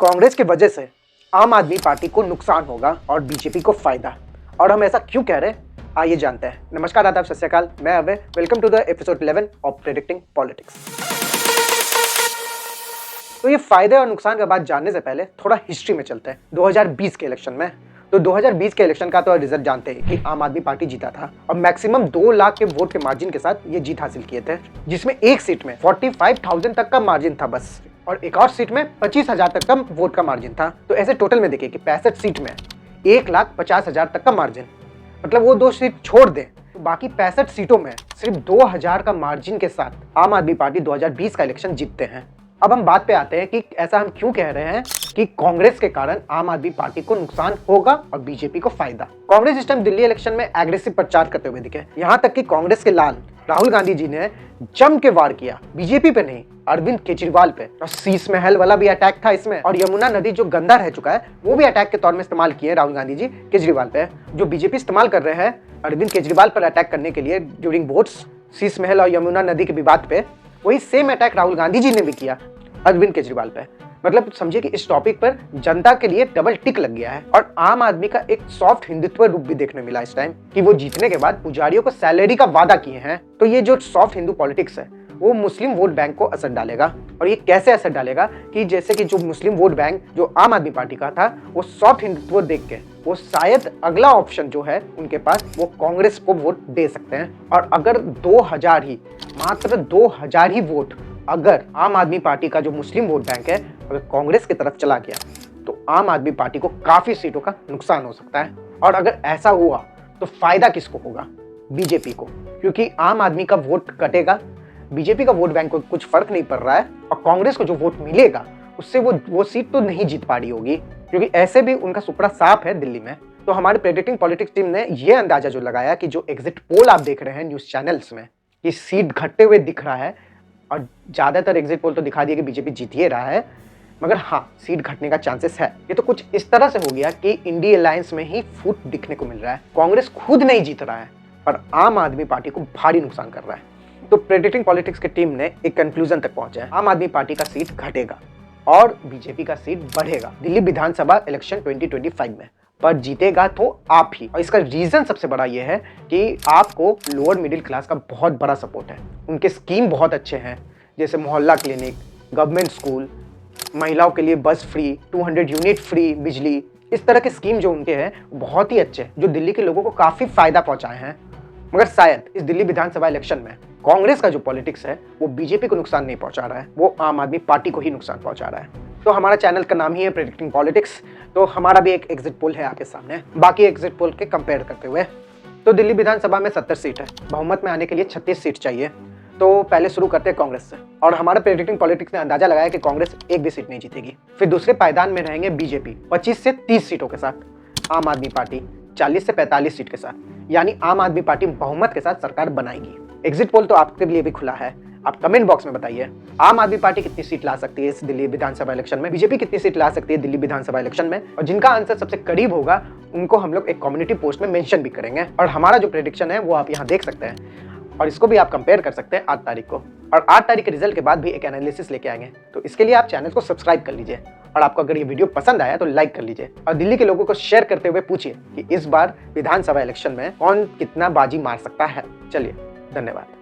कांग्रेस की वजह से आम आदमी पार्टी को नुकसान होगा और बीजेपी को फायदा। और हम ऐसा क्यों कह रहे हैं, आइए जानते हैं। नमस्कार, आदाब, सत श्री अकाल, मैं Abhay. Welcome to the episode 11 of predicting politics. तो ये फायदे और नुकसान का बात जानने से पहले थोड़ा हिस्ट्री में चलते हैं। 2020 के इलेक्शन में, तो 2020 के इलेक्शन का तो रिजल्ट जानते हैं कि आम आदमी पार्टी जीता था और मैक्सिमम 2 लाख के वोट के मार्जिन के साथ ये जीत हासिल किए थे, जिसमें एक सीट में 45,000 तक का मार्जिन था बस, और एक और सीट में 25,000 तक का वोट का मार्जिन था। तो ऐसे टोटल में देखिए कि 65 सीट में 1,50,000 तक का मार्जिन, मतलब वो 2 सीट छोड़ दें तो बाकी 65 सीटों में सिर्फ 2,000 का मार्जिन के साथ आम आदमी पार्टी 2020 का इलेक्शन जीतते हैं। अब हम बात पे आते हैं कि ऐसा हम क्यों कह रहे हैं कि कांग्रेस के कारण आम आदमी पार्टी को नुकसान होगा और बीजेपी को फायदा। कांग्रेस इस टाइम दिल्ली इलेक्शन में एग्रेसिव प्रचार करते हुए दिखे। यहाँ तक कि कांग्रेस के लाल राहुल गांधी जी ने जम के वार किया, बीजेपी पे नहीं, अरविंद केजरीवाल पे। और शीश महल वाला भी अटैक था इसमें, और यमुना नदी जो गंदा रह चुका है वो भी अटैक के तौर में इस्तेमाल किए राहुल गांधी जी केजरीवाल पे। जो बीजेपी इस्तेमाल कर रहे हैं अरविंद केजरीवाल पर अटैक करने के लिए ड्यूरिंग वोट्स, शीश महल और यमुना नदी के विवाद पे, वही सेम अटैक राहुल गांधी जी ने भी किया अरविंद केजरीवाल पे। मतलब समझिए कि इस टॉपिक पर जनता के लिए डबल टिक लग गया है। और आम आदमी का एक सॉफ्ट हिंदुत्व रूप भी देखने मिला इस टाइम कि वो जीतने के बाद पुजारियों को सैलरी का वादा किए हैं। तो ये जो सॉफ्ट हिंदू पॉलिटिक्स है वो मुस्लिम वोट बैंक को असर डालेगा। और ये कैसे असर डालेगा कि जैसे कि जो मुस्लिम वोट बैंक जो आम आदमी पार्टी का था, वो सॉफ्ट हिंदुत्व देख के वो शायद अगला ऑप्शन जो है उनके पास, वो कांग्रेस को वोट दे सकते हैं। और अगर 2,000 ही, मात्र 2,000 ही वोट अगर आम आदमी पार्टी का जो मुस्लिम वोट बैंक है अगर कांग्रेस की तरफ चला गया तो आम आदमी पार्टी को काफी सीटों का नुकसान हो सकता है। और अगर ऐसा हुआ तो फायदा किसको होगा? बीजेपी को, क्योंकि आम आदमी का वोट कटेगा, बीजेपी का वोट बैंक को कुछ फर्क नहीं पड़ रहा है, और कांग्रेस को जो वोट मिलेगा उससे वो सीट तो नहीं जीत पा रही होगी, क्योंकि ऐसे भी उनका सुपड़ा साफ है दिल्ली में। तो हमारे प्रेडिक्टिंग पॉलिटिक्स टीम ने ये अंदाजा जो लगाया कि जो एग्जिट पोल आप देख रहे हैं न्यूज चैनल्स में, कि सीट घटते हुए दिख रहा है, और ज्यादातर एग्जिट पोल तो दिखा दिया कि बीजेपी जीत ही रहा है, मगर हाँ, सीट घटने का चांसेस है। ये तो कुछ इस तरह से हो गया कि इंडी अलायंस में ही फूट दिखने को मिल रहा है। कांग्रेस खुद नहीं जीत रहा है पर आम आदमी पार्टी को भारी नुकसान कर रहा है। तो प्रेडिक्टिंग पॉलिटिक्स की टीम ने एक कंक्लूजन तक पहुंचा है, आम आदमी पार्टी का सीट घटेगा और बीजेपी का सीट बढ़ेगा दिल्ली विधानसभा इलेक्शन 2025 में। पर जीतेगा तो आप ही। और इसका रीजन सबसे बड़ा ये है कि आपको लोअर मिडिल क्लास का बहुत बड़ा सपोर्ट है। उनके स्कीम बहुत अच्छे हैं, जैसे मोहल्ला क्लिनिक, गवर्नमेंट स्कूल, महिलाओं के लिए बस फ्री, 200 यूनिट फ्री बिजली, इस तरह के स्कीम जो उनके हैं बहुत ही अच्छे, जो दिल्ली के लोगों को काफी फायदा पहुंचाए हैं। मगर शायद इस दिल्ली विधानसभा इलेक्शन में कांग्रेस का जो पॉलिटिक्स है वो बीजेपी को नुकसान नहीं पहुंचा रहा है, वो आम आदमी पार्टी को ही नुकसान पहुंचा रहा है। तो हमारा चैनल का नाम ही है प्रेडिक्टिंग पॉलिटिक्स, तो हमारा भी एक एग्जिट पोल है आपके सामने, बाकी एग्जिट पोल के कंपेयर करते हुए। तो दिल्ली विधानसभा में 70 सीट है, बहुमत में आने के लिए 36 सीट चाहिए। तो पहले शुरू करते हैं कांग्रेस से, और हमारा प्रेडिक्टिंग पॉलिटिक्स ने अंदाजा लगाया कि कांग्रेस एक भी सीट नहीं जीतेगी। फिर दूसरे पायदान में रहेंगे बीजेपी 25 से 30 सीटों के साथ, आम आदमी पार्टी 40 से 45 सीट के साथ, यानी आम आदमी पार्टी बहुमत के साथ सरकार बनाएगी। एग्जिट पोल तो आपके लिए भी खुला है, आप कमेंट बॉक्स में बताइए आम आदमी पार्टी कितनी सीट ला सकती है इस दिल्ली विधानसभा इलेक्शन में, बीजेपी कितनी सीट ला सकती है दिल्ली विधानसभा इलेक्शन में, और जिनका आंसर सबसे करीब होगा उनको हम लोग एक कम्युनिटी पोस्ट में मेंशन भी करेंगे। और हमारा जो प्रेडिक्शन है वो आप यहाँ देख सकते हैं, और इसको भी आप कंपेयर कर सकते हैं 8 तारीख को, और 8 तारीख के रिजल्ट के बाद भी एक एनालिसिस लेके आएंगे। तो इसके लिए आप चैनल को सब्सक्राइब कर लीजिए, और आपको अगर ये वीडियो पसंद आया तो लाइक कर लीजिए, और दिल्ली के लोगों को शेयर करते हुए पूछिए कि इस बार विधानसभा इलेक्शन में कौन कितना बाजी मार सकता है। चलिए, धन्यवाद।